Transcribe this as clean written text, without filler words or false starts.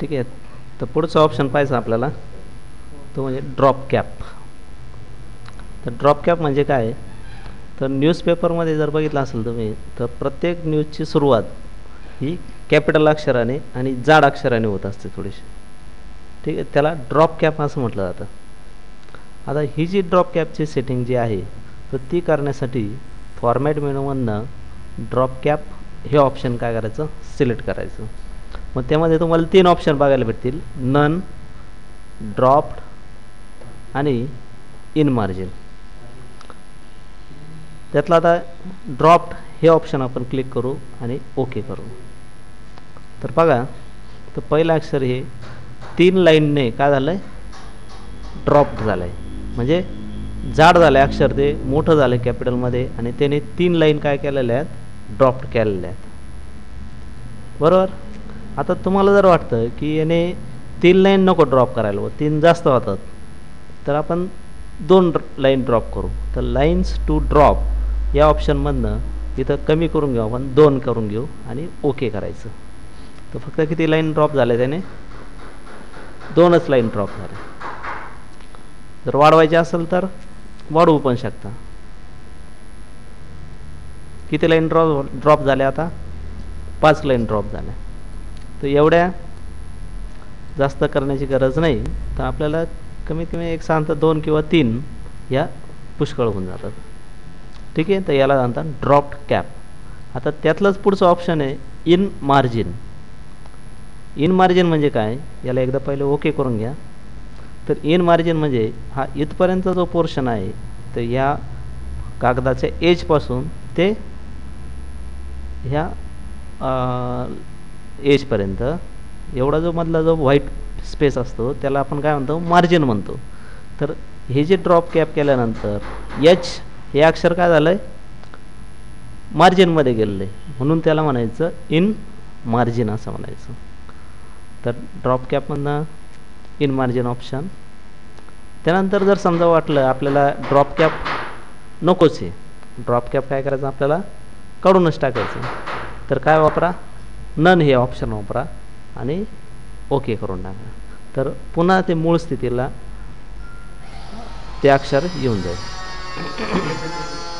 ठीक आहे. तर पुढचा ऑप्शन पाहायचा आपल्याला, तो म्हणजे ड्रॉप कॅप. तर ड्रॉप कॅप म्हणजे काय, तर न्यूजपेपरमध्ये जर बघितलं असेल तुम्ही, तर प्रत्येक न्यूजची सुरुवात ही कॅपिटल अक्षराने आणि जाड अक्षराने होत असते थोडीशी. ठीक आहे, त्याला ड्रॉप कॅप असं म्हटलं जातं. आता ही जी ड्रॉप कॅपची सेटिंग जी आहे, तर ती करण्यासाठी फॉर्मॅट मेनूमधनं ड्रॉप कॅप हे ऑप्शन काय करायचं, सिलेक्ट करायचं. मग त्यामध्ये तुम्हाला 3 ऑप्शन बघायला भेटतील, नन, ड्रॉप्ड आणि इन मार्जिन. त्यातलं आता ड्रॉप्ड हे ऑप्शन आपण क्लिक करू आणि ओके करू. तर बघा, तर पहिलं अक्षर हे 3 लाईनने काय झालं आहे, ड्रॉप्ड झालं आहे. म्हणजे जाड झालं आहे अक्षर, ते मोठं झालं आहे कॅपिटलमध्ये, आणि त्याने 3 लाईन काय केलेल्या आहेत, ड्रॉप्ड केलेल्या आहेत. बरोबर. आता तुम्हाला जर वाटतं की याने 3 लाईन नको ड्रॉप करायला, 3 जास्त होतात, तर आपण 2 लाईन ड्रॉप करू. तर लाईन्स टू ड्रॉप या ऑप्शनमधनं इथं कमी करून घेऊ, आपण 2 करून घेऊ आणि ओके करायचं. तर फक्त किती लाईन ड्रॉप झाले, त्याने 2च लाईन ड्रॉप झाले. जर वाढवायचे असेल तर वाढवू पण शकता. किती लाईन ड्रॉप झाल्या, आता 5 लाईन ड्रॉप झाल्या. तर एवढ्या जास्त करण्याची गरज नाही. तर आपल्याला कमीत कमी एक साधारणतः 2 किंवा 3 या पुष्कळ होऊन जातात. ठीक आहे. तर याला म्हणतात ड्रॉप्ड कॅप. आता त्यातलंच पुढचं ऑप्शन आहे इन मार्जिन. इन मार्जिन म्हणजे काय, याला एकदा पहिले ओके करून घ्या. तर इन मार्जिन म्हणजे हा इथपर्यंत जो पोर्शन आहे, तर या कागदाच्या एजपासून ते ह्या एजपर्यंत एवढा जो मधला जो व्हाईट स्पेस असतो, त्याला आपण काय म्हणतो, मार्जिन म्हणतो. तर हे जे ड्रॉप कॅप केल्यानंतर एच हे अक्षर काय झालं आहे, मार्जिनमध्ये गेलेलं आहे, म्हणून त्याला म्हणायचं इन मार्जिन असं म्हणायचं. तर ड्रॉप कॅपमधनं इन मार्जिन ऑप्शन. त्यानंतर जर समजा वाटलं आपल्याला ड्रॉप कॅप नकोच आहे, ड्रॉप कॅप काय करायचं, आपल्याला काढूनच टाकायचं, तर काय वापरा, नन हे ऑप्शन वापरा आणि ओके करून टाका. तर पुन्हा ते मूळ स्थितीला ते अक्षर येऊन जाईल.